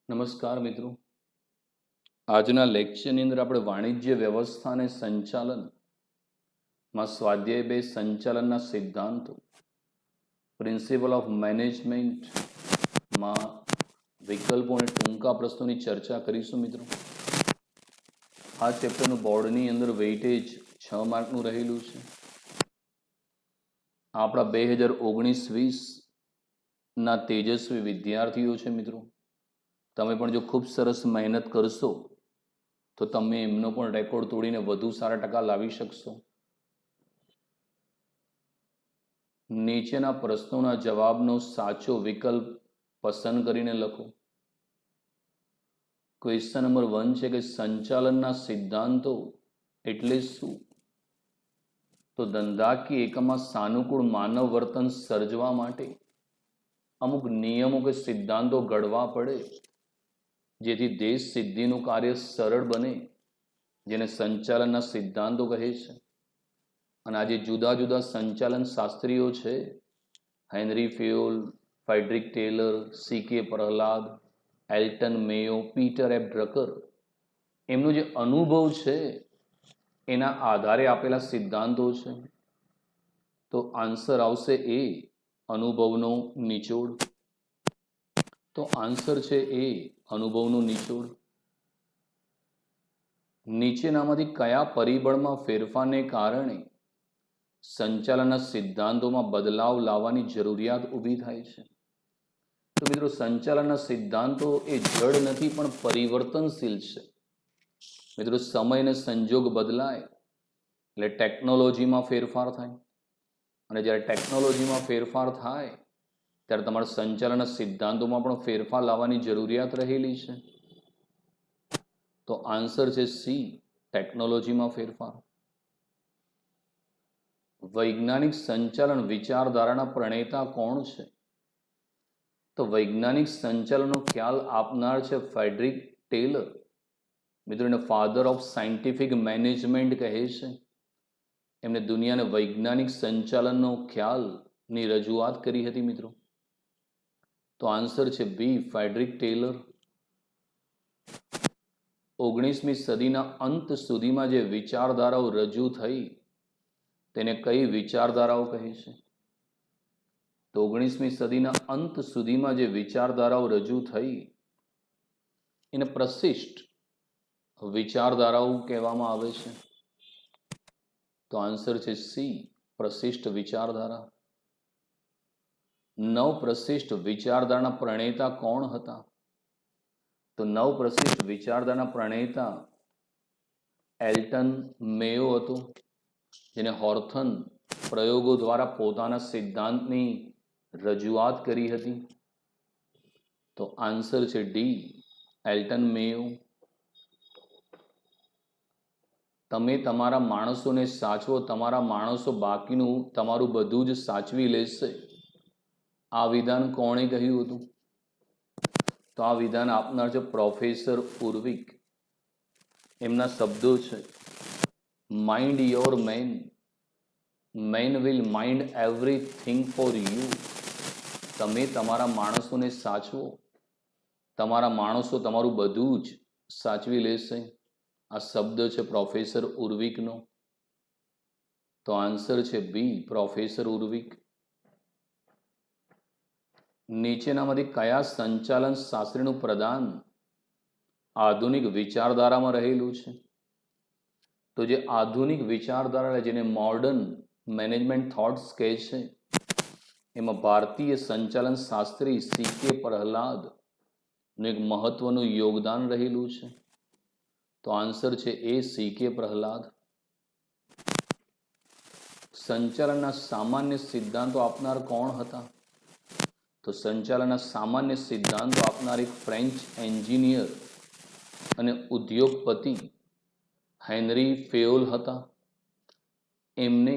નમસ્કાર મિત્રો, આજના લેક્ચરની અંદર આપણે વાણિજ્ય વ્યવસ્થા અને સંચાલનમાં સ્વાધ્યાય 2 સંચાલનના સિદ્ધાંતો પ્રિન્સિપલ ઓફ મેનેજમેન્ટમાં વિકલ્પો અને ટૂંકા પ્રશ્નોની ચર્ચા કરીશું. મિત્રો, આ ચેપ્ટરનું બોર્ડની અંદર વેઇટેજ 6 માર્કનું રહેલું છે. આપણા 2019-20ના તેજસ્વી વિદ્યાર્થીઓ છે. મિત્રો, તમે પણ જો ખૂબ સરસ મહેનત કરશો તો તમે એમનો પણ રેકોર્ડ તોડીને વધુ સારા ટકા લાવી શકશો. નીચેના પ્રશ્નોના જવાબનો સાચો વિકલ્પ પસંદ કરીને લખો. ક્વેશ્ચન નંબર 1 છે કે સંચાલનના સિદ્ધાંતો એટલે શું? તો ધંધાકીય એકમમાં સાનુકૂળ માનવ વર્તન સર્જવા માટે અમુક નિયમો કે સિદ્ધાંતો ઘડવા પડે જેથી દેશ સિદ્ધિનું કાર્ય સરળ બને, જેને સંચાલનના સિદ્ધાંતો કહે છે. અને આજે જુદા જુદા સંચાલન શાસ્ત્રીઓ છે, henry Fayol, Frederick Taylor, સી.કે. Prahlad, એલ્ટન મેયો, પીટર એફ ડ્રકર, એમનો જે અનુભવ છે એના આધારે આપેલા સિદ્ધાંતો છે. તો આન્સર આવશે એ, અનુભવનો નિચોડ. તો આન્સર છે એ, અનુભવનો નિચોડ. નીચેનામાંથી કયા પરિબળમાં ફેરફારને કારણે સંચાલનના સિદ્ધાંતોમાં બદલાવ લાવવાની જરૂરિયાત ઊભી થાય છે? તો મિત્રો, સંચાલનના સિદ્ધાંતો એ જડ નથી પણ પરિવર્તનશીલ છે. મિત્રો, સમય અને સંજોગ બદલાય એટલે ટેકનોલોજીમાં ફેરફાર થાય, અને જ્યારે ટેકનોલોજીમાં ફેરફાર થાય ત્યારે તમારા સંચાલનના સિદ્ધાંતોમાં પણ ફેરફાર લાવવાની જરૂરિયાત રહેલી છે. તો આન્સર છે સી, ટેકનોલોજીમાં ફેરફાર. વૈજ્ઞાનિક સંચાલન વિચારધારાના પ્રણેતા કોણ છે? તો વૈજ્ઞાનિક સંચાલનનો ખ્યાલ આપનાર છે ફ્રેડરિક ટેલર. મિત્રો, એને ફાધર ઓફ સાયન્ટિફિક મેનેજમેન્ટ કહે છે. એમને દુનિયાને વૈજ્ઞાનિક સંચાલનનો ખ્યાલની રજૂઆત કરી હતી. મિત્રો, તો આન્સર છે બી, ફ્રેડરિક ટેલર. 19મી સદીના અંત સુધીમાં જે વિચારધારાઓ રજૂ થઈ તેને કઈ વિચારધારાઓ કહે છે? તો 19મી સદીના અંત સુધીમાં જે વિચારધારાઓ રજૂ થઈ એને પ્રશિષ્ટ વિચારધારાઓ કહેવામાં આવે છે. તો આન્સર છે સી, પ્રશિષ્ટ વિચારધારા. 9 પ્રશિષ્ટ વિચારધારાના પ્રણેતા કોણ હતા? તો 9 પ્રશિષ્ટ વિચારધારાના પ્રણેતા એલ્ટન મેયો હતો, જેને હોર્થન પ્રયોગો દ્વારા પોતાના સિદ્ધાંતની રજૂઆત કરી હતી. તો આન્સર છે ડી, એલ્ટન મેયો. તમે તમારા માણસોને સાચવો, તમારા માણસો બાકીનું તમારું બધું જ સાચવી લેશે, આ વિધાન કોણે કહ્યું હતું? તો આ વિધાન આપનાર છે પ્રોફેસર ઉર્વિક. એમના શબ્દો છે, mind your man, man will mind everything for you. તમે તમારા માણસોને સાચવો, તમારા માણસો તમારું બધું જ સાચવી લેશે. આ શબ્દ છે પ્રોફેસર ઉર્વિકનો. તો આન્સર છે બી, પ્રોફેસર ઉર્વિક. નીચેનામાંથી કયા સંચાલન શાસ્ત્રીનું પ્રદાન આધુનિક વિચારધારામાં રહેલું છે? તો જે આધુનિક વિચારધારા, જેને મોડર્ન મેનેજમેન્ટ થોટ્સ કહે છે, એમાં ભારતીય સંચાલન શાસ્ત્રી સી.કે. પ્રહલાદનું એક મહત્વનું યોગદાન રહેલું છે. તો આન્સર છે એ, સી.કે. પ્રહલાદ. સંચાલનના સામાન્ય સિદ્ધાંતો આપનાર કોણ હતા? તો સંચાલનના સામાન્ય સિદ્ધાંતો આપનાર એક ફ્રેન્ચ એન્જિનિયર અને ઉદ્યોગપતિ હેનરી ફેયોલ હતા. એમને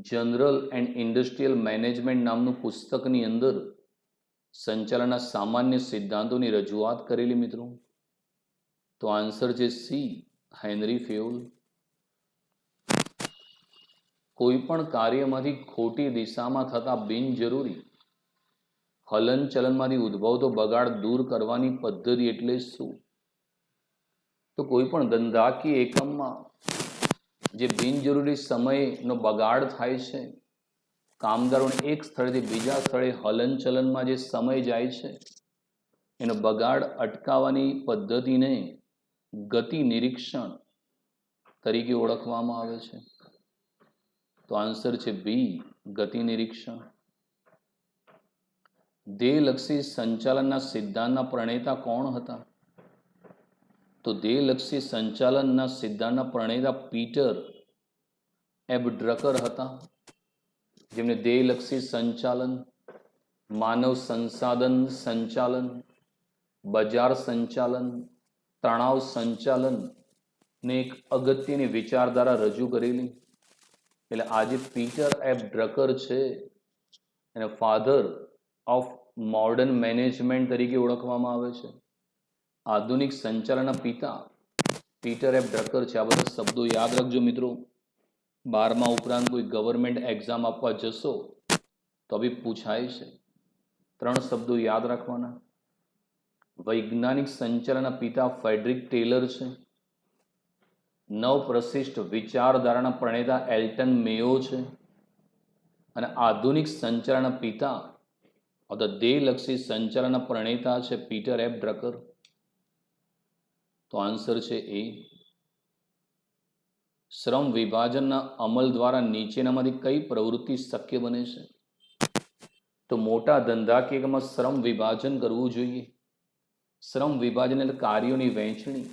જનરલ એન્ડ ઇન્ડસ્ટ્રીયલ મેનેજમેન્ટ નામનું પુસ્તકની અંદર સંચાલનના સામાન્ય સિદ્ધાંતોની રજૂઆત કરેલી. મિત્રો, તો આન્સર છે સી, હેનરી ફેયોલ. કોઈ પણ કાર્યમાંથી ખોટી દિશામાં થતા બિનજરૂરી હલનચલનમાંથી ઉદ્ભવતો બગાડ દૂર કરવાની પદ્ધતિ એટલે શું? તો કોઈ પણ ધંધાકીય એકમમાં જે બિનજરૂરી સમયનો બગાડ થાય છે, કામદારોને એક સ્થળેથી બીજા સ્થળે હલનચલનમાં જે સમય જાય છે એનો બગાડ અટકાવવાની પદ્ધતિને ગતિ નિરીક્ષણ તરીકે ઓળખવામાં આવે છે. તો આન્સર છે બી, ગતિ નિરીક્ષણ. ધ્યેયલક્ષી સંચાલનના સિદ્ધાંતના પ્રણેતા કોણ હતા? તો ધ્યેયલક્ષી સંચાલનના સિદ્ધાંતના પ્રણેતા પીટર એબ ડ્રકર હતા, જેમને ધ્યેયલક્ષી સંચાલન, માનવ સંસાધન સંચાલન, બજાર સંચાલન, તણાવ સંચાલન ને એક અગત્યની વિચારધારા રજૂ કરેલી. એટલે આજે પીટર એબ ડ્રકર છે એને ફાધર ઓફ મોડર્ન મેનેજમેન્ટ તરીકે ઓળખવામાં આવે છે. આધુનિક સંચાલનના પિતા પીટર એબ ડ્રકર છે. આ બધા શબ્દો યાદ રાખજો મિત્રો. 12મા ઉપરાંત કોઈ ગવર્મેન્ટ એક્ઝામ આપવા જશો તો બી પૂછાય છે. 3 શબ્દો યાદ રાખવાના. વૈજ્ઞાનિક સંચાલનના પિતા ફ્રેડરિક ટેલર છે. નવપ્રશિષ્ટ વિચારધારાના પ્રણેતા એલ્ટન મેયો છે. અને આધુનિક સંચાલનના પિતા ધ્યેયલક્ષી સંચાલનના પ્રણેતા છે પીટર એબ ડ્રકર. તો આન્સર છે એ. શ્રમ વિભાજનના અમલ દ્વારા નીચેનામાંથી કઈ પ્રવૃત્તિ શક્ય બને છે? તો મોટા ધંધાકીયમાં શ્રમ વિભાજન કરવું જોઈએ. શ્રમ વિભાજન એટલે કાર્યોની વહેંચણી.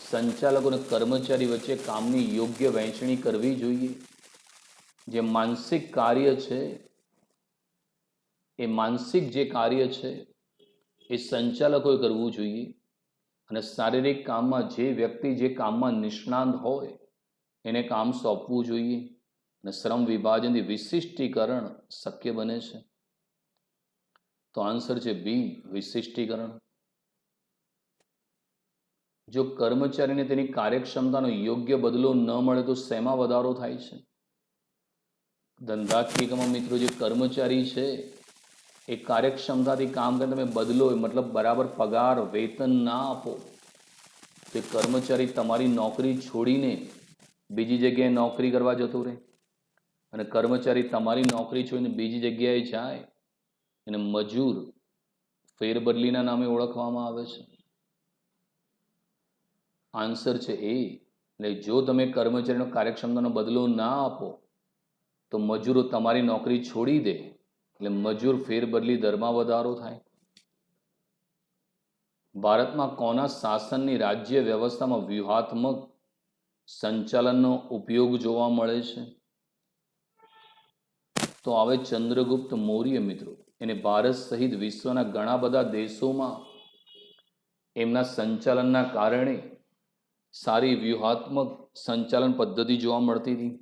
સંચાલકો અને કર્મચારી વચ્ચે કામની યોગ્ય વહેંચણી કરવી જોઈએ. જે માનસિક કાર્ય છે એ સંચાલકોએ કરવું જોઈએ. અને શારીરિક કામમાં જે વ્યક્તિ જે કામમાં નિષ્ણાંત હોય એને કામ સોંપવું જોઈએ. અને શ્રમ વિભાજનથી વિશિષ્ટીકરણ શક્ય બને છે. તો આન્સર છે બી, વિશિષ્ટીકરણ. જો કર્મચારીને તેની કાર્યક્ષમતાનો યોગ્ય બદલો ન મળે તો શેમાં વધારો થાય છે? ધંધાકીયમાં મિત્રો જે કર્મચારી છે એ કાર્યક્ષમતાથી કામ કરે, તમે બદલો મતલબ બરાબર પગાર વેતન ના આપો તો એ કર્મચારી તમારી નોકરી છોડીને બીજી જગ્યાએ નોકરી કરવા જતો રહે. અને કર્મચારી તમારી નોકરી છોડીને બીજી જગ્યાએ જાય એને મજૂર ફેરબદલીના નામે ઓળખવામાં આવે છે. આન્સર છે એ. એટલે જો તમે કર્મચારીનો કાર્યક્ષમતાનો બદલો ના આપો તો મજૂરો તમારી નોકરી છોડી દે, એટલે મજૂર ફેરબદલી દરમાં વધારો થાય. ભારતમાં કોના શાસનની રાજ્ય વ્યવસ્થામાં વ્યૂહાત્મક સંચાલનનો ઉપયોગ જોવા મળે છે? તો આવે ચંદ્રગુપ્ત મૌર્ય મિત્રો. એને ભારત સહિત વિશ્વના ઘણા બધા દેશોમાં એમના સંચાલનના કારણે સારી વ્યૂહાત્મક સંચાલન પદ્ધતિ જોવા મળતી હતી.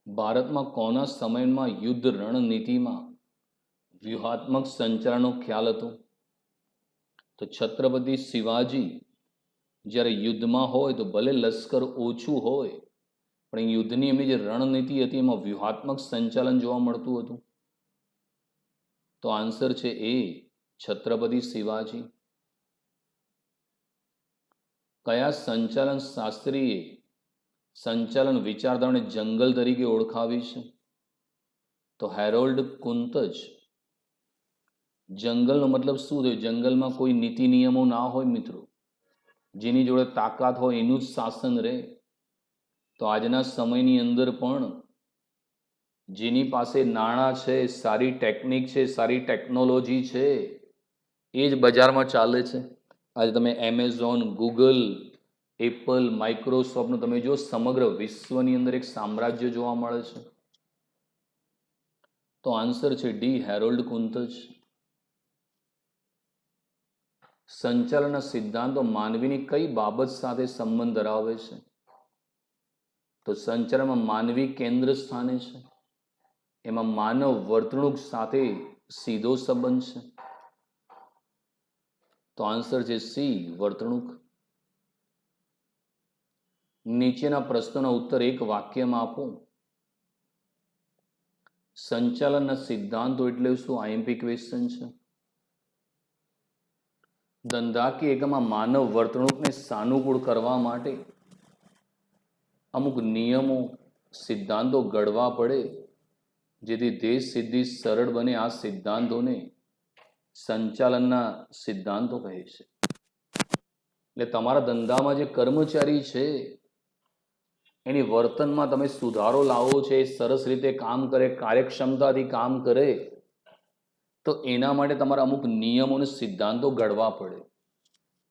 ભારતમાં કોના સમયમાં યુદ્ધ રણનીતિમાં વ્યૂહાત્મક સંચાલનનો ખ્યાલ હતો? તો છત્રપતિ શિવાજી જ્યારે યુદ્ધમાં હોય તો ભલે લશ્કર ઓછું હોય પણ યુદ્ધની એમની જે રણનીતિ હતી એમાં વ્યૂહાત્મક સંચાલન જોવા મળતું હતું. તો આન્સર છે એ, છત્રપતિ શિવાજી. કયા સંચાલન શાસ્ત્રીએ સંચાલન વિચારધારાને જંગલ તરીકે ઓળખાવી છે? તો હેરોલ્ડ કુંતજ. જંગલનો મતલબ શું થયો? જંગલમાં કોઈ નીતિ નિયમો ના હોય મિત્રો. જેની જોડે તાકાત હોય એનું જ શાસન રહે. તો આજના સમયની અંદર પણ જેની પાસે નાણાં છે, સારી ટેકનિક છે, સારી ટેકનોલોજી છે એ જ બજારમાં ચાલે છે. આજે તમે એમેઝોન, ગૂગલ, એપલ, માઇક્રોસોફ્ટનું તમે જો સમગ્ર વિશ્વની અંદર એક સામ્રાજ્ય જોવા મળે છે. તો આન્સર છે ડી, હેરોલ્ડ કુંતજ. સંચાલનના સિદ્ધાંતો માનવીની કઈ બાબત સાથે સંબંધ ધરાવે છે? તો સંચાલનમાં માનવી કેન્દ્ર સ્થાને છે. એમાં માનવ વર્તણૂક સાથે સીધો સંબંધ છે. તો આન્સર છે સી, વર્તણૂક. નીચેના પ્રશ્નોના ઉત્તર એક વાક્યમાં આપો. સંચાલનના સિદ્ધાંતો એટલે શું? આઈએમપી ક્વેશ્ચન છે. ધંધાકીય એકમમાં માનવ વર્તણૂકને સાનુકૂળ કરવા માટે અમુક નિયમો, સિદ્ધાંતો ઘડવા પડે, જેથી દેશ સિદ્ધિ સરળ બને. આ સિદ્ધાંતોને સંચાલનના સિદ્ધાંતો કહે છે. એટલે તમારા ધંધામાં જે કર્મચારી છે એની વર્તનમાં તમે સુધારો લાવો છે, સરસ રીતે કામ કરે, કાર્યક્ષમતાથી કામ કરે, તો એના માટે તમારે અમુક નિયમો અને સિદ્ધાંતો ઘડવા પડે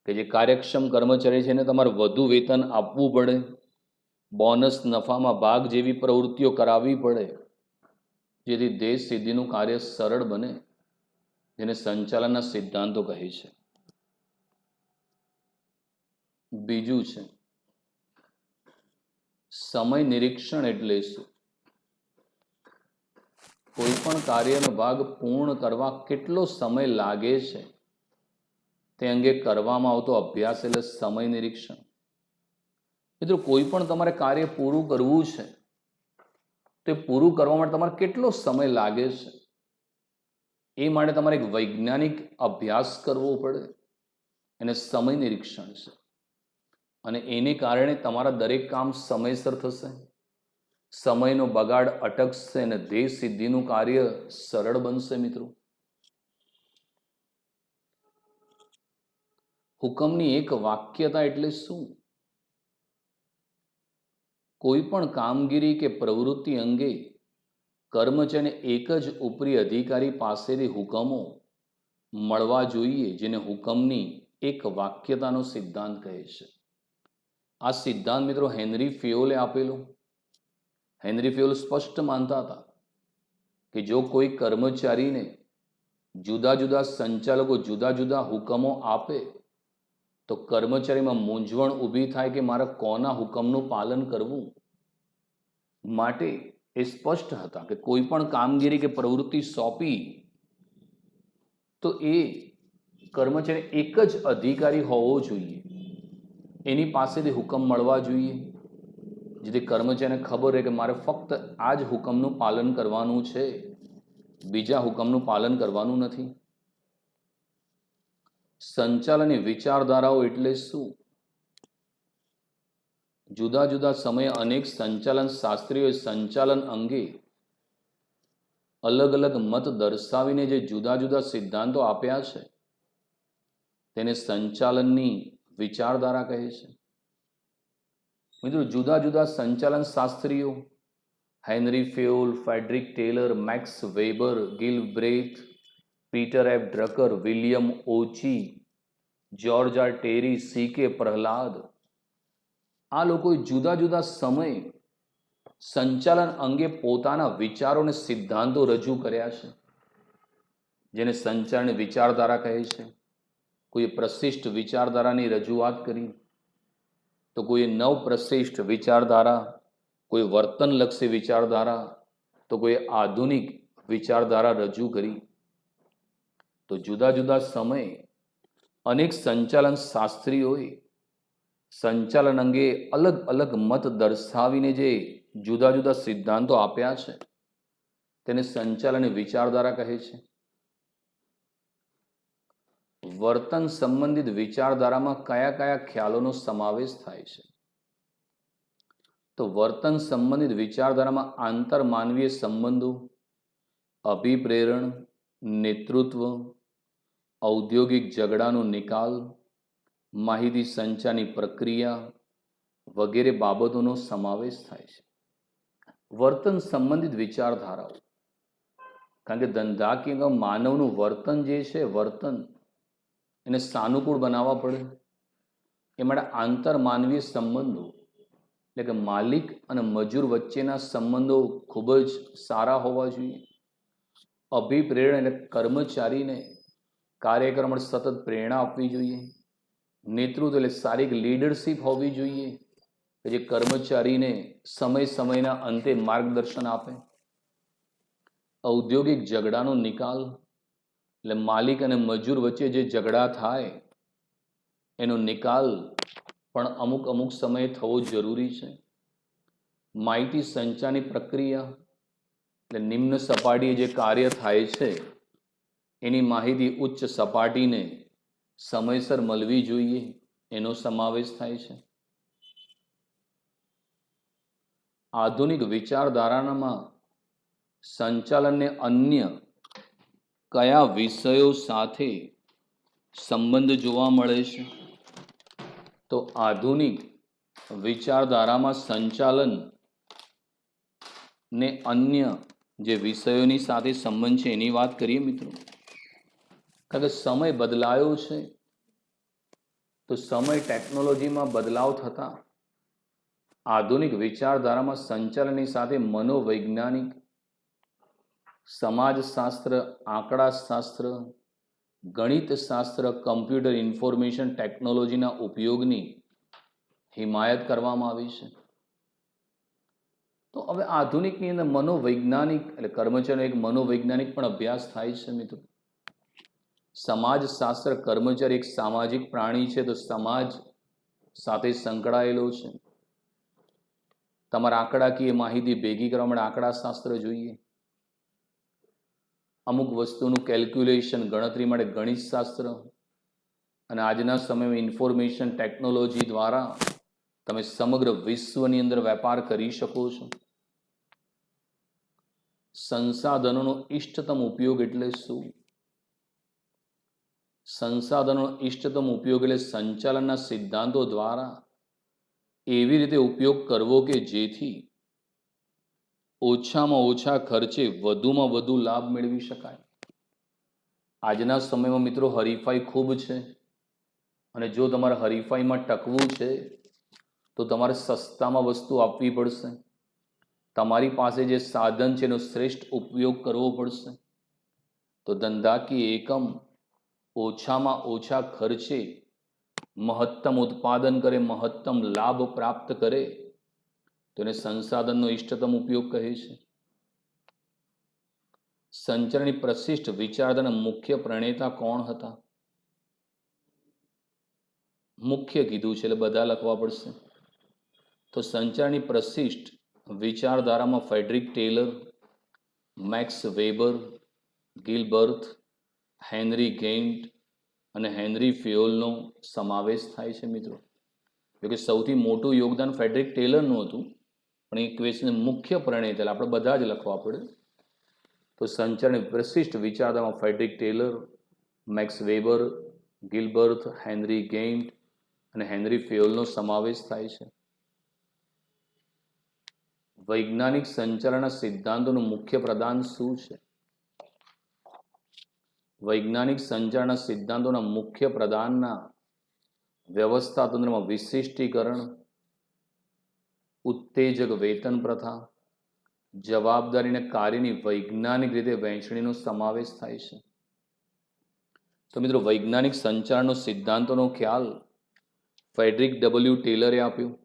કે જે કાર્યક્ષમ કર્મચારી છે એને તમારે વધુ વેતન આપવું પડે, બોનસ, નફામાં ભાગ જેવી પ્રવૃત્તિઓ કરાવવી પડે, જેથી દેશ સિદ્ધિનું કાર્ય સરળ બને, જેને સંચાલનના સિદ્ધાંતો કહે છે. બીજું છે સમય નિરીક્ષણ એટલે શું? કોઈ પણ કાર્યનો ભાગ પૂર્ણ કરવા કેટલો સમય લાગે છે તે અંગે કરવામાં આવતો અભ્યાસ એટલે સમય નિરીક્ષણ. મિત્રો, કોઈ પણ તમારે કાર્ય પૂરું કરવું છે તે પૂરું કરવા માટે તમારે કેટલો સમય લાગે છે એ માટે તમારે એક વૈજ્ઞાનિક અભ્યાસ કરવો પડે, એને સમય નિરીક્ષણ છે. અને એને કારણે તમારા દરેક કામ સમયસર થશે, સમયનો બગાડ અટકશે અને દેશ સિદ્ધિનું કાર્ય સરળ બનશે. મિત્રો, હુકમની એક વાક્યતા એટલે શું? કોઈ પણ કામગીરી કે પ્રવૃત્તિ અંગે કર્મચારીને એક જ ઉપરી અધિકારી પાસેથી હુકમો મળવા જોઈએ, જેને હુકમની એક વાક્યતાનો સિદ્ધાંત કહે છે. આ સિદ્ધાંત મિત્રો હેનરી ફેયોલે આપેલો. હેનરી ફેયોલ સ્પષ્ટ માનતા હતા કે જો કોઈ કર્મચારીને જુદા જુદા સંચાલકો જુદા જુદા હુકમો આપે તો કર્મચારીમાં મૂંઝવણ ઊભી થાય કે મારે કોના હુકમનું પાલન કરવું. માટે એ સ્પષ્ટ હતા કે કોઈ પણ કામગીરી કે પ્રવૃત્તિ સોંપી તો એ કર્મચારી એક જ અધિકારી હોવો જોઈએ, એની પાસેથી હુકમ મળવા જોઈએ, જેથી કર્મચારીને ખબર રહે કે મારે ફક્ત આ જ હુકમનું પાલન કરવાનું છે, બીજા હુકમનું પાલન કરવાનું નથી. સંચાલનની વિચારધારાઓ એટલે શું? જુદા જુદા સમયે અનેક સંચાલન શાસ્ત્રીઓએ સંચાલન અંગે અલગ અલગ મત દર્શાવીને જે જુદા જુદા સિદ્ધાંતો આપ્યા છે તેને સંચાલનની વિચારધારા કહે છે. મિત્રો, જુદા જુદા સંચાલન શાસ્ત્રીઓ Henri Fayol, Frederick Taylor, Max Weber, Gilbreth, Peter F Drucker, William Ouchi, George R Terry, C K Prahalad, આ લોકોએ જુદા જુદા સમયે સંચાલન અંગે પોતાના વિચારો અને સિદ્ધાંતો રજૂ કર્યા છે, જેને સંચાલનની વિચારધારા કહે છે. કોઈએ પ્રશિષ્ટ વિચારધારાની રજૂઆત કરી તો કોઈએ નવ પ્રશિષ્ટ વિચારધારા, કોઈ વર્તનલક્ષી વિચારધારા, તો કોઈ આધુનિક વિચારધારા રજૂ કરી. તો જુદા જુદા સમયે અનેક સંચાલન શાસ્ત્રીઓએ સંચાલન અંગે અલગ અલગ મત દર્શાવીને જે જુદા જુદા સિદ્ધાંતો આપ્યા છે તેને સંચાલનની વિચારધારા કહે છે. વર્તન સંબંધિત વિચારધારામાં કયા કયા ખ્યાલોનો સમાવેશ થાય છે? તો વર્તન સંબંધિત વિચારધારામાં આંતરમાનવીય સંબંધો, અભિપ્રેરણ, નેતૃત્વ, ઔદ્યોગિક ઝઘડાનો નિકાલ, માહિતી સંચારની પ્રક્રિયા વગેરે બાબતોનો સમાવેશ થાય છે. વર્તન સંબંધિત વિચારધારાઓ, કારણ કે ધંધાકીય માનવનું વર્તન જે છે, વર્તન એને સાનુકૂળ બનાવવા પડે. એ માટે આંતરમાનવીય સંબંધો એટલે કે માલિક અને મજૂર વચ્ચેના સંબંધો ખૂબ જ સારા હોવા જોઈએ. અભિપ્રેરણ એટલે કર્મચારીને કાર્યક્રમ માટે સતત પ્રેરણા આપવી જોઈએ. નેતૃત્વ એટલે સારી લીડરશીપ હોવી જોઈએ કે જે કર્મચારીને સમય સમયના અંતે માર્ગદર્શન આપે. ઔદ્યોગિક ઝઘડાનો નિકાલ એટલે માલિક અને મજૂર વચ્ચે જે ઝઘડા થાય એનો નિકાલ પણ અમુક અમુક સમયે થવો જરૂરી છે. માહિતી સંચારની પ્રક્રિયા એટલે નિમ્ન સપાટીએ જે કાર્ય થાય છે એની માહિતી ઉચ્ચ સપાટીને સમયસર મળવી જોઈએ, એનો સમાવેશ થાય છે. આધુનિક વિચારધારામાં સંચાલનને અન્ય કયા વિષયો સાથે સંબંધ જોવા મળે છે? તો આધુનિક વિચારધારામાં સંચાલન ને અન્ય જે વિષયોની સાથે સંબંધ છે એની વાત કરીએ મિત્રો. કારણ કે સમય બદલાયો છે, તો સમય ટેકનોલોજીમાં બદલાવ થતા આધુનિક વિચારધારામાં સંચાલનની સાથે મનોવૈજ્ઞાનિક, સમાજશાસ્ત્ર, આંકડાશાસ્ત્ર, ગણિતશાસ્ત્ર, કમ્પ્યુટર ઇન્ફોર્મેશન ટેકનોલોજીના ઉપયોગની હિમાયત કરવામાં આવી છે. તો હવે આધુનિકની અંદર મનોવૈજ્ઞાનિક એટલે કર્મચારીનો એક મનોવૈજ્ઞાનિક પણ અભ્યાસ થાય છે મિત્રો. સમાજશાસ્ત્ર, કર્મચારી એક સામાજિક પ્રાણી છે, તો સમાજ સાથે સંકળાયેલો છે. તમારા આંકડાકીય માહિતી ભેગી કરવા માટે આંકડાશાસ્ત્ર જોઈએ. અમુક વસ્તુનું કેલ્ક્યુલેશન, ગણતરી માટે ગણિતશાસ્ત્ર, અને આજના સમયમાં ઇન્ફોર્મેશન ટેકનોલોજી દ્વારા તમે સમગ્ર વિશ્વની અંદર વેપાર કરી શકો છો. સંસાધનોનો ઇષ્ટતમ ઉપયોગ એટલે શું? સંસાધનોનો ઇષ્ટતમ ઉપયોગ એટલે સંચાલનના સિદ્ધાંતો દ્વારા એવી રીતે ઉપયોગ કરવો કે જેથી ઓછામાં ઓછા ખર્ચે વધુમાં વધુ લાભ મેળવી શકાય. આજના સમયમાં મિત્રો હરીફાઈ ખૂબ છે, અને જો તમારે હરીફાઈમાં ટકવું છે તો તમારે સસ્તામાં વસ્તુ આપવી પડશે. તમારી પાસે જે સાધન છે એનો શ્રેષ્ઠ ઉપયોગ કરવો પડશે. તો ધંધાકીય એકમ ઓછામાં ઓછા ખર્ચે મહત્તમ ઉત્પાદન કરે, મહત્તમ લાભ પ્રાપ્ત કરે, તો એને સંસાધનનો ઇષ્ટતમ ઉપયોગ કહે છે. સંચારની પ્રશિષ્ટ વિચારધારાના મુખ્ય પ્રણેતા કોણ હતા? મુખ્ય કીધું છે એટલે બધા લખવા પડશે. તો સંચારની પ્રશિષ્ટ વિચારધારામાં Frederick Taylor, Max Weber, Gilbreth, Henry Gantt અને હેનરી ફેયોલનો સમાવેશ થાય છે મિત્રો. જોકે સૌથી મોટું યોગદાન ફ્રેડરિક ટેલરનું હતું, પણ એ ક્વેશ્ચન મુખ્ય પ્રણેતા આપણે બધા જ લખવા પડે. તો સંચારની પ્રશિષ્ટ વિચારધારામાં Frederick Taylor, Max Weber, Gilbreth, Henry Gantt અને હેનરી ફેયોલનો સમાવેશ થાય છે. વૈજ્ઞાનિક સંચાલનના સિદ્ધાંતોનું મુખ્ય પ્રદાન શું છે? વૈજ્ઞાનિક સંચાલનના સિદ્ધાંતોના મુખ્ય પ્રદાનના વ્યવસ્થા તંત્રમાં વિશિષ્ટીકરણ, ઉત્તેજક વેતન પ્રથા, જવાબદારી અને કાર્યની વૈજ્ઞાનિક રીતે વહેંચણીનો સમાવેશ થાય છે. તો મિત્રો વૈજ્ઞાનિક સંચાલનનો સિદ્ધાંતોનો ખ્યાલ ફ્રેડરિક ડબલ્યુ ટેલરે આપ્યું.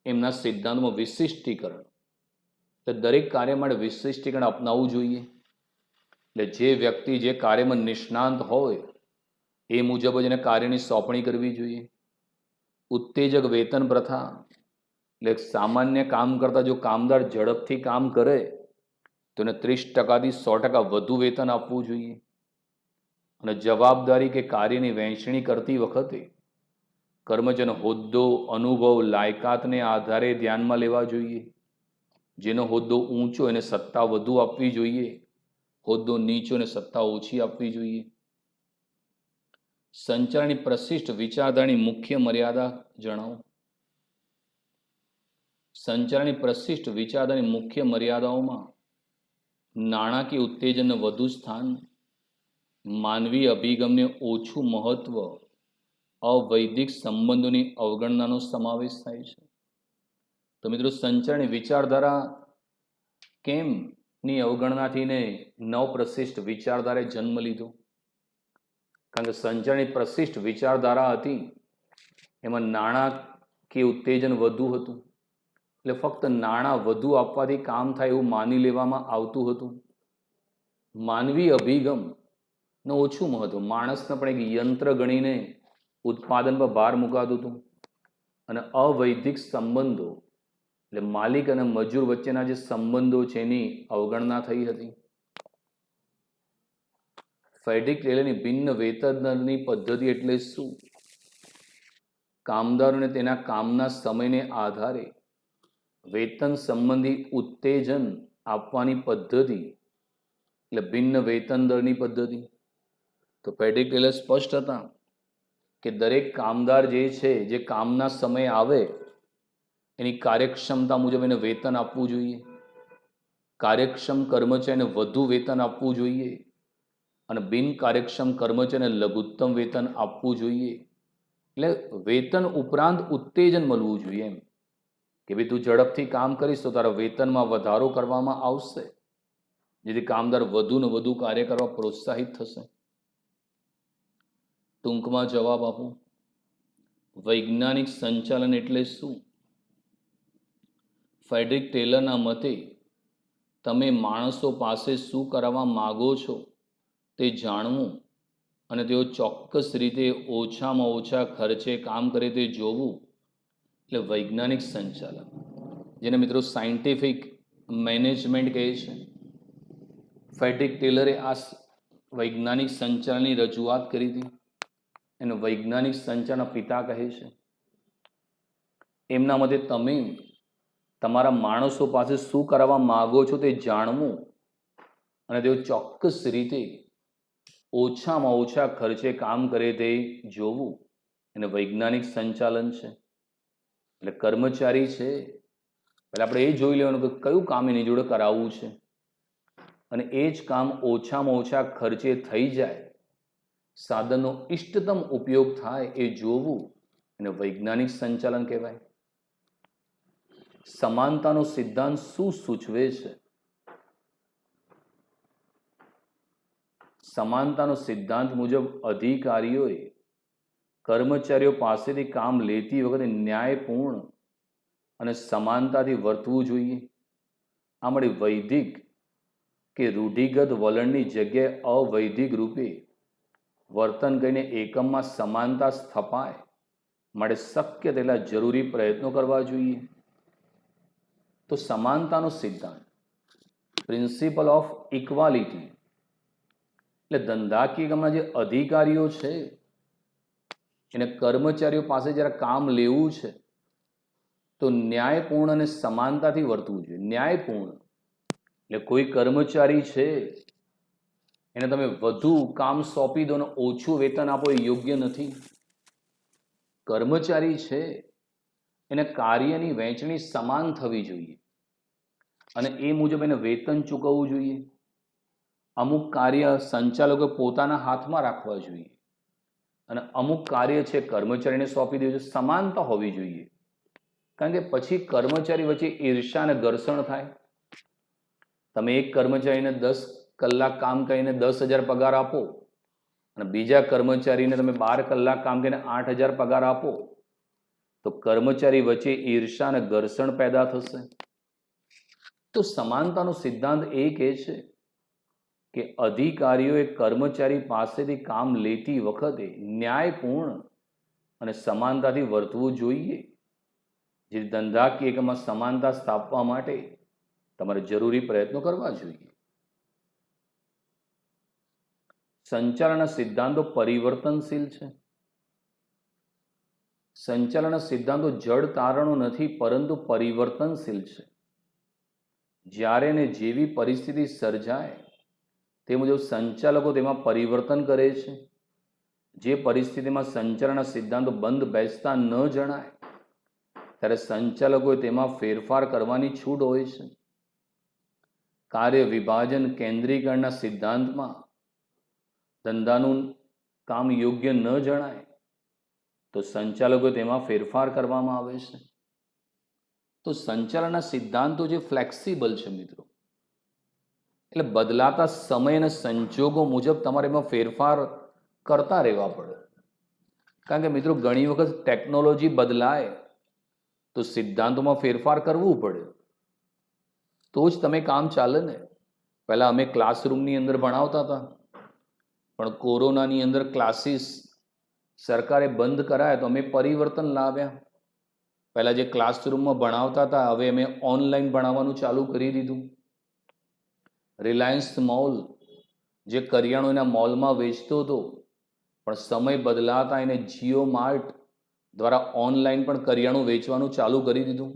એમના સિદ્ધાંતમાં વિશિષ્ટીકરણ એટલે દરેક કાર્ય માટે વિશિષ્ટીકરણ અપનાવવું જોઈએ. એટલે જે વ્યક્તિ જે કાર્યમાં નિષ્ણાંત હોય એ મુજબ જ એને કાર્યની સોંપણી કરવી જોઈએ. ઉત્તેજક વેતન પ્રથા એટલે સામાન્ય કામ કરતાં જો કામદાર ઝડપથી કામ કરે તો એને 30%થી 100% વધુ વેતન આપવું જોઈએ. અને જવાબદારી કે કાર્યની વહેંચણી કરતી વખતે કર્મચારીનો હોદ્દો, અનુભવ, લાયકાતને આધારે ધ્યાનમાં લેવા જોઈએ. જેનો હોદ્દો ઊંચો એને સત્તા વધુ આપવી જોઈએ, હોદ્દો નીચો અને સત્તા ઓછી આપવી જોઈએ. સંચાલનની પ્રશિષ્ટ વિચારધારાની મુખ્ય મર્યાદા જણાવો. સંચાલનની પ્રશિષ્ટ વિચારધારાની મુખ્ય મર્યાદાઓમાં નાણાકીય ઉત્તેજનને વધુ સ્થાન, માનવીય અભિગમને ઓછું મહત્વ, અવૈધિક સંબંધોની અવગણનાનો સમાવેશ થાય છે. તો મિત્રો સંચાલનની વિચારધારા કેમની અવગણનાથીને નવપ્રશિષ્ટ વિચારધારાએ જન્મ લીધો? કારણ કે સંચાલનની પ્રશિષ્ટ વિચારધારા હતી એમાં નાણાકીય ઉત્તેજન વધુ હતું. એટલે ફક્ત નાણાં વધુ આપવાથી કામ થાય એવું માની લેવામાં આવતું હતું. માનવી અભિગમનો ઓછું મહત્વ, માણસને પણ એક યંત્ર ગણીને ઉત્પાદન પર ભાર મુકાતું હતું. અને અવૈધિક સંબંધો એટલે માલિક અને મજૂર વચ્ચેના જે સંબંધો છે એની અવગણના થઈ હતી. ફેડરિક ટેલરની ભિન્ન વેતન દરની પદ્ધતિ એટલે શું? કામદારોને તેના કામના સમયને આધારે વેતન સંબંધી ઉત્તેજન આપવાની પદ્ધતિ એટલે ભિન્ન વેતન દરની પદ્ધતિ. તો ફેડરિક ટેલર સ્પષ્ટ હતા કે દરેક કામદાર જે છે, જે કામના સમયે આવે એની કાર્યક્ષમતા મુજબ એને વેતન આપવું જોઈએ. કાર્યક્ષમ કર્મચારીને વધુ વેતન આપવું જોઈએ અને બિન કાર્યક્ષમ કર્મચારીને લઘુત્તમ વેતન આપવું જોઈએ. એટલે વેતન ઉપરાંત ઉત્તેજન મળવું જોઈએ, એમ કે ભાઈ તું ઝડપથી કામ કરીશ તો તારા વેતનમાં વધારો કરવામાં આવશે, જેથી કામદાર વધુ ને વધુ કાર્ય કરવા પ્રોત્સાહિત થશે. ટૂંકમાં જવાબ આપું, વૈજ્ઞાનિક સંચાલન એટલે શું? ફેડરિક ટેલરના મતે તમે માણસો પાસે શું કરાવવા માગો છો તે જાણવું અને તેઓ ચોક્કસ રીતે ઓછામાં ઓછા ખર્ચે કામ કરે તે જોવું એટલે વૈજ્ઞાનિક સંચાલન, જેને મિત્રો સાયન્ટિફિક મેનેજમેન્ટ કહે છે. ફેડરિક ટેલરે આ વૈજ્ઞાનિક સંચાલનની રજૂઆત કરી હતી. એને વૈજ્ઞાનિક સંચાલનના પિતા કહે છે. એમના મતે તમે તમારા માણસો પાસે શું કરાવવા માગો છો તે જાણવું અને તેઓ ચોક્કસ રીતે ઓછામાં ઓછા ખર્ચે કામ કરે તે જોવું એને વૈજ્ઞાનિક સંચાલન છે. એટલે કર્મચારી છે, પહેલાં આપણે એ જોઈ લેવાનું કે કયું કામ એની જોડે કરાવવું છે અને એ જ કામ ઓછામાં ઓછા ખર્ચે થઈ જાય, સાધનનો ઇષ્ટતમ ઉપયોગ થાય એ જોવું એને વૈજ્ઞાનિક સંચાલન કહેવાય. સમાનતાનો સિદ્ધાંત શું સૂચવે છે? સમાનતાનો સિદ્ધાંત મુજબ અધિકારીઓએ કર્મચારીઓ પાસેથી કામ લેતી વખતે ન્યાયપૂર્ણ અને સમાનતાથી વર્તવું જોઈએ. આ માટે વૈદિક કે રૂઢિગત વલણની જગ્યાએ અવૈદિક રૂપે વર્તન કરીને એકમમાં સમાનતા સ્થપાય માટે શક્ય તેટલા જરૂરી પ્રયત્નો કરવા જોઈએ. તો સમાનતાનો સિદ્ધાંત, પ્રિન્સિપલ ઓફ ઇક્વાલિટી, એટલે ધંધાકીય કામના જે અધિકારીઓ છે એને કર્મચારીઓ પાસે જ્યારે કામ લેવું છે તો ન્યાયપૂર્ણ અને સમાનતાથી વર્તવું જોઈએ. ન્યાયપૂર્ણ એટલે કોઈ કર્મચારી છે એને તમે વધુ કામ સોંપી દો અને ઓછું વેતન આપો એ યોગ્ય નથી. કર્મચારી છે એને કાર્યની વહેંચણી સમાન થવી જોઈએ અને એ મુજબ એને વેતન ચૂકવવું જોઈએ. અમુક કાર્ય સંચાલકો પોતાના હાથમાં રાખવા જોઈએ અને અમુક કાર્ય છે કર્મચારીને સોંપી દેવું જોઈએ. સમાનતા હોવી જોઈએ, કારણ કે પછી કર્મચારી વચ્ચે ઈર્ષ્યા અને ઘર્ષણ થાય. તમે એક કર્મચારીને 10 કલાક કામ કરીને 10,000 પગાર આપો અને બીજા કર્મચારીને તમે 12 કલાક કામ કરીને 8,000 પગાર આપો તો કર્મચારી વચ્ચે ઈર્ષ્યા અને ઘર્ષણ પેદા થશે. તો સમાનતાનો સિદ્ધાંત એ કહે છે કે અધિકારીઓએ કર્મચારી પાસેથી કામ લેતી વખતે ન્યાયપૂર્ણ અને સમાનતાથી વર્તવું જોઈએ. જે ધંધાકીય એકમમાં સમાનતા સ્થાપવા માટે તમારે જરૂરી પ્રયત્નો કરવા જોઈએ. સંચાલનના સિદ્ધાંતો પરિવર્તનશીલ છે. સંચાલનના સિદ્ધાંતો જડ તારણો નથી, પરંતુ પરિવર્તનશીલ છે. જ્યારે ને જેવી પરિસ્થિતિ સર્જાય તે મુજબ સંચાલકો તેમાં પરિવર્તન કરે છે. જે પરિસ્થિતિમાં સંચાલનના સિદ્ધાંતો બંધ બેસતા ન જણાય ત્યારે સંચાલકોએ તેમાં ફેરફાર કરવાની છૂટ હોય છે. કાર્ય વિભાજન કેન્દ્રીકરણના સિદ્ધાંતમાં ધંધાનું કામ યોગ્ય ન જણાય તો સંચાલકો તેમાં ફેરફાર કરવામાં આવે છે. તો સંચાલનના સિદ્ધાંતો જે ફ્લેક્સિબલ છે મિત્રો, એટલે બદલાતા સમય અને સંજોગો મુજબ તમારે એમાં ફેરફાર કરતા રહેવા પડે. કારણ કે મિત્રો ઘણી વખત ટેકનોલોજી બદલાય તો સિદ્ધાંતોમાં ફેરફાર કરવું પડે તો જ તમે કામ ચાલે ને. પહેલાં અમે ક્લાસરૂમની અંદર ભણાવતા હતા, પણ કોરોનાની અંદર ક્લાસીસ સરકારે બંધ કરાયા તો અમે પરિવર્તન લાવ્યા. પહેલા જે ક્લાસરૂમમાં ભણાવતા હતા હવે અમે ઓનલાઈન ભણાવવાનું ચાલુ કરી દીધું. રિલાયન્સ મોલ જે કરિયાણું એના મોલમાં વેચતો હતો, પણ સમય બદલાતા એને જીઓ માર્ટ દ્વારા ઓનલાઈન પણ કરિયાણું વેચવાનું ચાલુ કરી દીધું.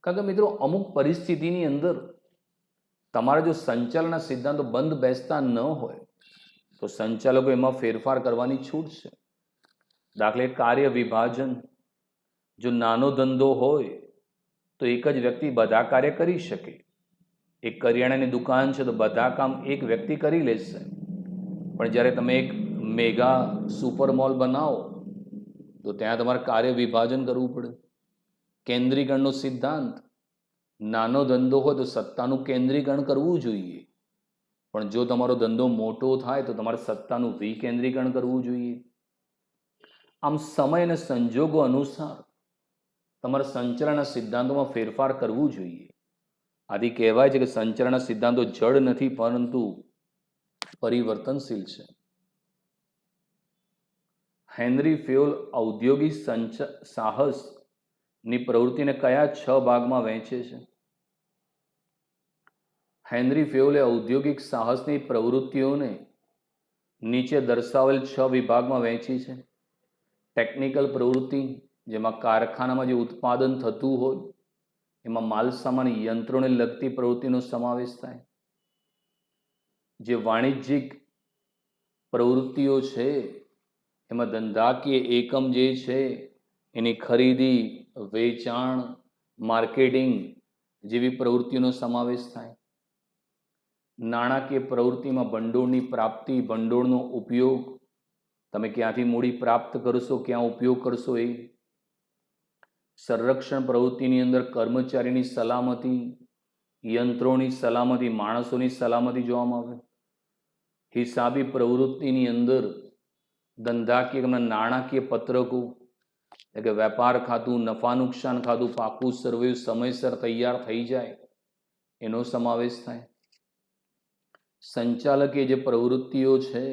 કારણ કે મિત્રો, અમુક પરિસ્થિતિની અંદર તમારા જો સંચાલનના સિદ્ધાંતો બંધ બેસતા ન હોય તો સંચાલકો એમાં ફેરફાર કરવાની છૂટ છે. દાખલે કાર્ય વિભાજન. જો નાનો ધંધો હોય તો એક જ વ્યક્તિ બધા કાર્ય કરી શકે. એક કરિયાણાની દુકાન છે તો બધા કામ એક વ્યક્તિ કરી લેશે. પણ જ્યારે તમે એક મેગા સુપર મોલ બનાવો તો ત્યાં તમારે કાર્ય વિભાજન કરવું પડે. કેન્દ્રીકરણનો સિદ્ધાંત. નાનો ધંધો હોય તો સત્તાનું કેન્દ્રીકરણ કરવું જોઈએ, પણ જો તમારો ધંધો મોટો થાય તો તમારે સત્તાનું વિકેન્દ્રીકરણ કરવું જોઈએ. આમ સમય અને સંજોગો અનુસાર તમારે સંચાલનના સિદ્ધાંતોમાં ફેરફાર કરવું જોઈએ. આથી કહેવાય છે કે સંચાલનના સિદ્ધાંતો જડ નથી પરંતુ પરિવર્તનશીલ છે. હેનરી ફેયોલ ઔદ્યોગિક સાહસની પ્રવૃત્તિને કયા 6 ભાગમાં વહેંચે છે? હેનરી ફેયોલે ઔદ્યોગિક સાહસની પ્રવૃત્તિઓને નીચે દર્શાવેલ 6 વિભાગમાં વહેંચી છે. ટેકનિકલ પ્રવૃત્તિ, જેમાં કારખાનામાં જે ઉત્પાદન થતું હોય એમાં માલસામાન યંત્રોને લગતી પ્રવૃત્તિનો સમાવેશ થાય. જે વાણિજ્યિક પ્રવૃત્તિઓ છે એમાં ધંધાકીય એકમ જે છે એની ખરીદી, વેચાણ, માર્કેટિંગ જેવી પ્રવૃત્તિઓનો સમાવેશ થાય. નાણાકીય પ્રવૃત્તિમાં ભંડોળની પ્રાપ્તિ, ભંડોળનો ઉપયોગ, તમે ક્યાંથી મૂડી પ્રાપ્ત કરશો, ક્યાં ઉપયોગ કરશો એ. સંરક્ષણ પ્રવૃત્તિની અંદર કર્મચારીની સલામતી, યંત્રોની સલામતી, માણસોની સલામતી જોવામાં આવે. હિસાબી પ્રવૃત્તિની અંદર ધંધાકીય નાણાકીય પત્રકો, એટલે કે વેપાર ખાતું, નફા નુકસાન ખાતું, પાકું સર્વે સમયસર તૈયાર થઈ જાય એનો સમાવેશ થાય. સંચાલકીય જે પ્રવૃત્તિઓ છે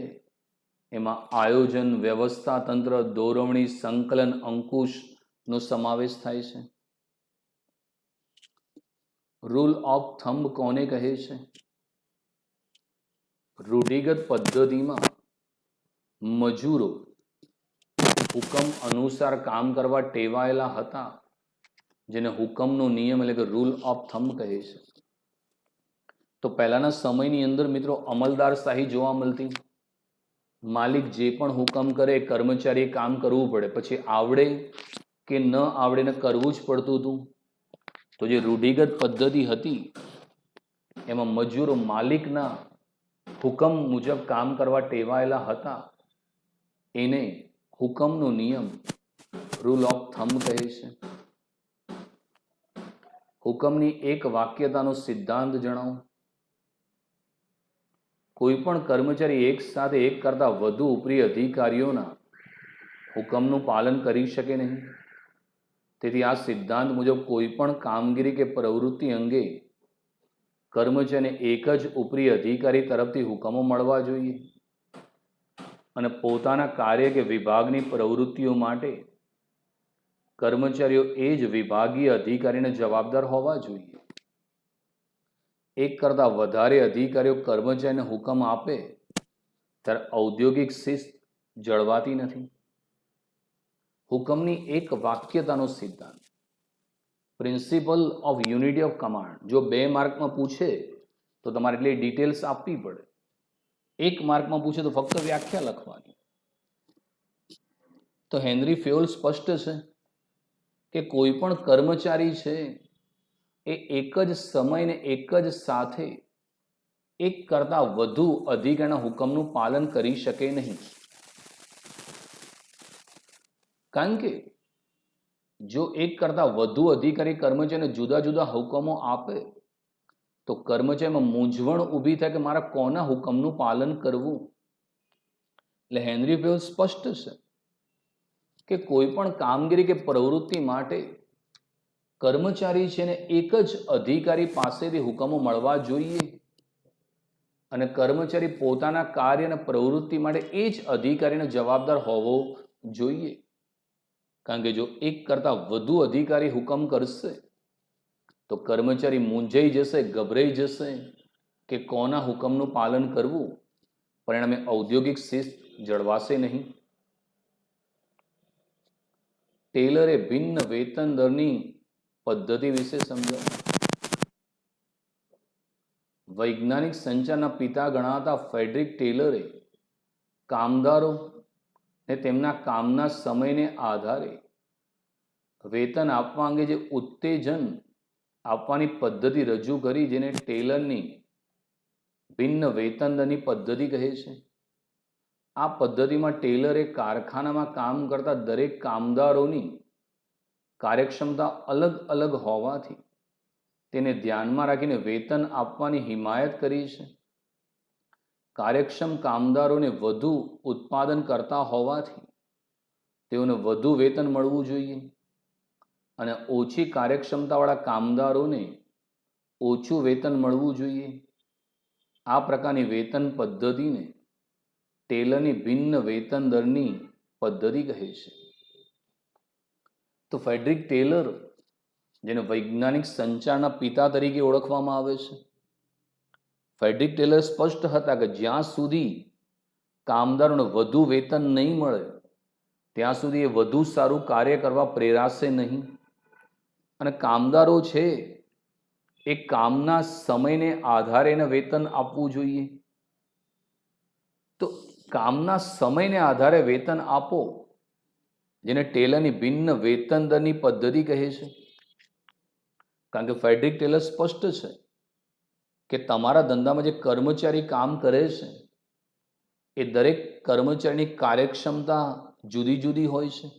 એમાં આયોજન, વ્યવસ્થા તંત્ર, દોરવણી, સંકલન, અંકુશનો સમાવેશ થાય છે. રૂલ ઓફ થંબ કોને કહે છે? રૂઢિગત પદ્ધતિમાં મજૂરો હુકમ અનુસાર કામ કરવા ટેવાયેલા હતા, જેને હુકમનો નિયમ એટલે કે રૂલ ઓફ થંબ કહે છે. તો પહેલાના સમયની અંદર મિત્રો અમલદારશાહી જોવા મળતી. માલિક જે પણ હુકમ કરે કર્મચારીએ કામ કરવું પડે, પછી આવડે કે ન આવડે ને કરવું જ પડતું હતું. તો જે રૂઢિગત પદ્ધતિ હતી એમાં મજૂરો માલિકના હુકમ મુજબ કામ કરવા ટેવાયેલા હતા, એને હુકમનો નિયમ રૂલ ઓફ થંબ કહે છે. હુકમની એક વાક્યતાનો સિદ્ધાંત જણાવો. કોઈ પણ કર્મચારી એક સાથે એક કરતા વધુ ઉપરી અધિકારીઓના હુકમનું પાલન કરી શકે નહીં. તેથી આ સિદ્ધાંત મુજબ કોઈ પણ કામગીરી કે પ્રવૃત્તિ અંગે કર્મચારીને એક જ ઉપરી અધિકારી તરફથી હુકમો મળવા જોઈએ અને પોતાના કાર્ય કે વિભાગની પ્રવૃત્તિઓ માટે કર્મચારીઓ એ જ વિભાગીય અધિકારીને જવાબદાર હોવા જોઈએ. એક કરતાં વધારે અધિકારીઓ કર્મચારીને હુકમ આપે ત્યારે ઔદ્યોગિક શિસ્ત જળવાતી નથી. હુકમની એક વાક્યતાનો સિદ્ધાંત, principal of unity of command. જો 2 માર્કમાં પૂછે તો તમારે એટલી ડિટેલ્સ આપવી પડે. 1 માર્કમાં પૂછે તો ફક્ત વ્યાખ્યા લખવાની. તો હેનરી ફેયોલ સ્પષ્ટ છે કે કોઈ પણ કર્મચારી છે એ એક જ સમયને એક જ સાથે એક કરતાં વધુ અધિકારીના હુકમનું પાલન કરી શકે નહીં. કારણ કે જો એક કરતાં વધુ અધિકારી કર્મચારીને જુદા જુદા હુકમો આપે તો કર્મચારીમાં મૂંઝવણ ઊભી થાય કે મારા કોના હુકમનું પાલન કરવું. એટલે હેનરી ફેયોલ સ્પષ્ટ છે કે કોઈ પણ કામગીરી કે પ્રવૃત્તિ માટે કર્મચારી છે ને એક જ અધિકારી પાસેથી હુકમો મળવા જોઈએ અને કર્મચારી પોતાના કાર્ય અને પ્રવૃત્તિ માટે એ જ અધિકારીને જવાબદાર હોવો જોઈએ. કારણ કે જો એક કરતાં વધુ અધિકારી હુકમ કરશે તો કર્મચારી મૂંઝાઈ જશે, ગભરાઈ જશે કે કોના હુકમનું પાલન કરવું. પરિણામે ઔદ્યોગિક શિસ્ત જળવાશે નહીં. ટેલરે ભિન્ન વેતન દરની પદ્ધતિ વિશે સમજાવ્યું. વૈજ્ઞાનિક સંચારના પિતા ગણાતા ફ્રેડરિક ટેલરે કામદારો ને તેમના કામના સમયને આધારે વેતન આપવા અંગે જે ઉત્તેજન આપવાની પદ્ધતિ રજૂ કરી, જેને ટેલરની ભિન્ન વેતન દરની પદ્ધતિ કહે છે. આ પદ્ધતિમાં ટેલરે કારખાનામાં કામ કરતા દરેક કામદારોની કાર્યક્ષમતા અલગ અલગ હોવાથી તેને ધ્યાનમાં રાખીને વેતન આપવાની હિમાયત કરી છે. કાર્યક્ષમ કામદારોને વધુ ઉત્પાદન કરતા હોવાથી તેઓને વધુ વેતન મળવું જોઈએ અને ઓછી કાર્યક્ષમતાવાળા કામદારોને ઓછું વેતન મળવું જોઈએ. આ પ્રકારની વેતન પદ્ધતિને ટેલરની ભિન્ન વેતન દરની પદ્ધતિ કહે છે. તો ફ્રેડરિક ટેલર, જેને વૈજ્ઞાનિક સંચારના પિતા તરીકે ઓળખવામાં આવે છે, ફ્રેડરિક ટેલર સ્પષ્ટ હતા કે જ્યાં સુધી કામદારોને વધુ વેતન નહીં મળે ત્યાં સુધી એ વધુ સારું કાર્ય કરવા પ્રેરાશે નહીં. અને કામદારો છે એ કામના સમયને આધારે એને વેતન આપવું જોઈએ. તો કામના સમયને આધારે વેતન આપો, જેને ટેલરની ભિન્ન વેતન દરની પદ્ધતિ કહે છે. કારણ કે ફ્રેડરિક ટેલર સ્પષ્ટ છે કે તમારા ધંધામાં જે કર્મચારી કામ કરે છે એ દરેક કર્મચારીની કાર્યક્ષમતા જુદી જુદી હોય છે.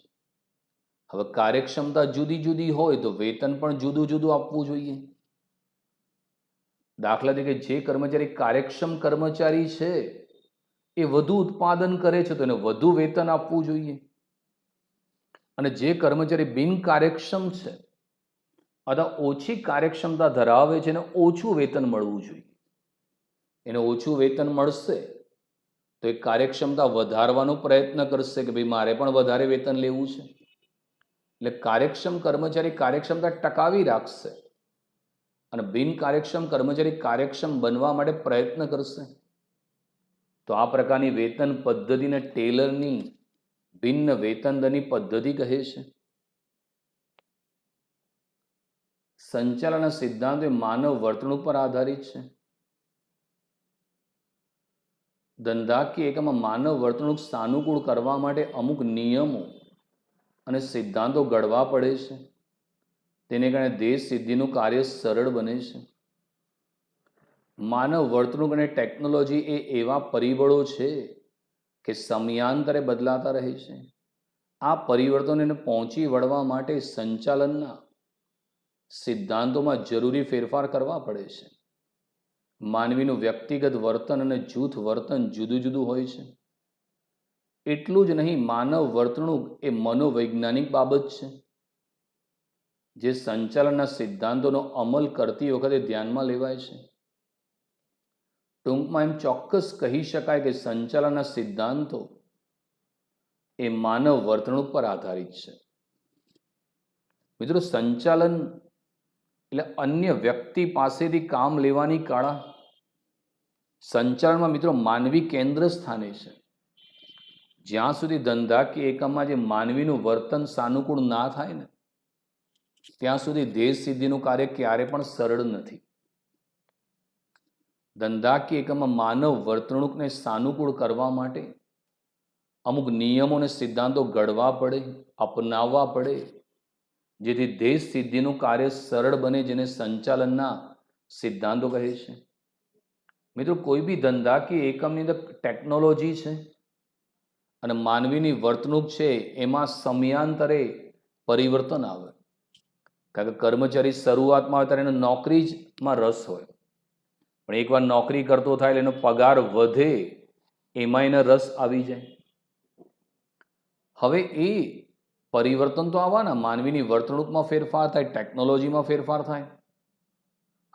હવે કાર્યક્ષમતા જુદી જુદી હોય તો વેતન પણ જુદું જુદું આપવું જોઈએ. દાખલા તરીકે જે કર્મચારી કાર્યક્ષમ કર્મચારી છે એ વધુ ઉત્પાદન કરે છે તો એને વધુ વેતન આપવું જોઈએ. અને જે કર્મચારી બિનકાર્યક્ષમ છે અથવા ઓછી કાર્યક્ષમતા ધરાવે છે એને ઓછું વેતન મળવું જોઈએ. એને ઓછું વેતન મળશે તો એ કાર્યક્ષમતા વધારવાનો પ્રયત્ન કરશે કે ભાઈ મારે પણ વધારે વેતન લેવું છે. એટલે કાર્યક્ષમ કર્મચારી કાર્યક્ષમતા ટકાવી રાખશે અને બિનકાર્યક્ષમ કર્મચારી કાર્યક્ષમ બનવા માટે પ્રયત્ન કરશે. તો આ પ્રકારની વેતન પદ્ધતિને ટેલરની ભિન્ન વેતન દરની પદ્ધતિ કહે છે. સંચાલનના સિદ્ધાંતો એ માનવ વર્તણૂક પર આધારિત છે. ધંધાકીય એકમમાં માનવ વર્તણૂક સાનુકૂળ કરવા માટે અમુક નિયમો અને સિદ્ધાંતો ઘડવા પડે છે. તેને કારણે દેશ સિદ્ધિનું કાર્ય સરળ બને છે. માનવ વર્તણૂક અને ટેકનોલોજી એ એવા પરિબળો છે કે સમયાંતરે બદલાતા રહે છે. આ પરિવર્તનોને પહોંચી વળવા માટે સંચાલનના સિદ્ધાંતોમાં જરૂરી ફેરફાર કરવા પડે છે. માનવીનું વ્યક્તિગત વર્તન અને જૂથ વર્તન જુદું જુદું હોય છે. એટલું જ નહીં, માનવ વર્તણૂક એ મનોવૈજ્ઞાનિક બાબત છે જે સંચાલનના સિદ્ધાંતોનો અમલ કરતી વખતે ધ્યાનમાં લેવાય છે. ટૂંકમાં એમ ચોક્કસ કહી શકાય કે સંચાલનના સિદ્ધાંતો એ માનવ વર્તણૂક પર આધારિત છે. મિત્રો, સંચાલન એટલે અન્ય વ્યક્તિ પાસેથી કામ લેવાની કળા. સંચાલનમાં મિત્રો માનવી કેન્દ્ર સ્થાને છે. જ્યાં સુધી ધંધાકીય એકમમાં જે માનવીનું વર્તન સાનુકૂળ ના થાય ને ત્યાં સુધી દેશ સિદ્ધિનું કાર્ય ક્યારે પણ સરળ નથી. ધંધાકીય એકમમાં માનવ વર્તણૂકને સાનુકૂળ કરવા માટે અમુક નિયમો અને સિદ્ધાંતો ઘડવા પડે, અપનાવવા પડે, જેથી દેશ સિદ્ધિનું કાર્ય સરળ બને, જેને સંચાલનના સિદ્ધાંતો કહે છે. મિત્રો, કોઈ બી ધંધાકીય એકમની અંદર ટેકનોલોજી છે અને માનવીની વર્તણૂક છે, એમાં સમયાંતરે પરિવર્તન આવે. કારણ કે કર્મચારી શરૂઆતમાં આવે ત્યારે એને નોકરીમાં રસ હોય, પણ એકવાર નોકરી કરતો થાય એટલે એનો પગાર વધે, એમાં એને રસ આવી જાય. હવે એ પરિવર્તન તો આવવાના, માનવીની વર્તણૂકમાં ફેરફાર થાય, ટેકનોલોજીમાં ફેરફાર થાય.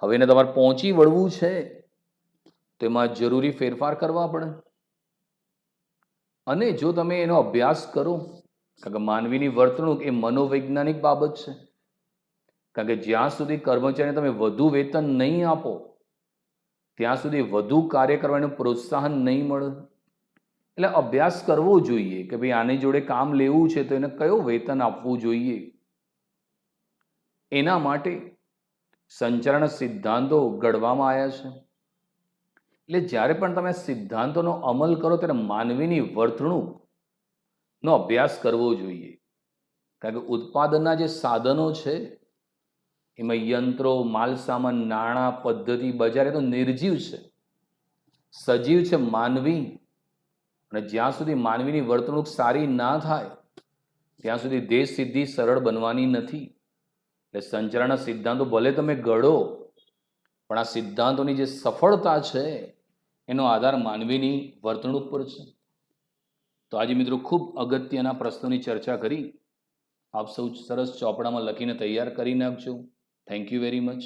હવે એને તમારે પહોંચી વળવું છે તો એમાં જરૂરી ફેરફાર કરવા પડે. અને જો તમે એનો અભ્યાસ કરો કારણ કે માનવીની વર્તણૂક એ મનોવૈજ્ઞાનિક બાબત છે. કારણ કે જ્યાં સુધી કર્મચારીને તમે વધુ વેતન નહીં આપો ત્યાં સુધી વધુ કાર્ય કરવાનું પ્રોત્સાહન નહીં મળે. એટલે અભ્યાસ કરવો જોઈએ કે ભાઈ આની જોડે કામ લેવું છે તો એને કયો વેતન આપવું જોઈએ. એના માટે સંચારના સિદ્ધાંતો ઘડવામાં આવ્યા છે. એટલે જ્યારે પણ તમે સિદ્ધાંતોનો અમલ કરો ત્યારે માનવીની વર્તણૂકનો અભ્યાસ કરવો જોઈએ. કારણ કે ઉત્પાદનના જે સાધનો છે એમાં યંત્રો, માલસામાન, નાણાં, પદ્ધતિ, બજાર એ તો નિર્જીવ છે. સજીવ છે માનવી. અને જ્યાં સુધી માનવીની વર્તણૂક સારી ના થાય ત્યાં સુધી દેશ સિદ્ધિ સરળ બનવાની નથી. એટલે સંચારના સિદ્ધાંતો ભલે તમે ઘડો પણ આ સિદ્ધાંતોની જે સફળતા છે એનો આધાર માનવીની વર્તણૂક પર છે. તો આજે મિત્રો ખૂબ અગત્યના પ્રશ્નોની ચર્ચા કરી. આપ સૌ સરસ ચોપડામાં લખીને તૈયાર કરી નાખજો. Thank you very much.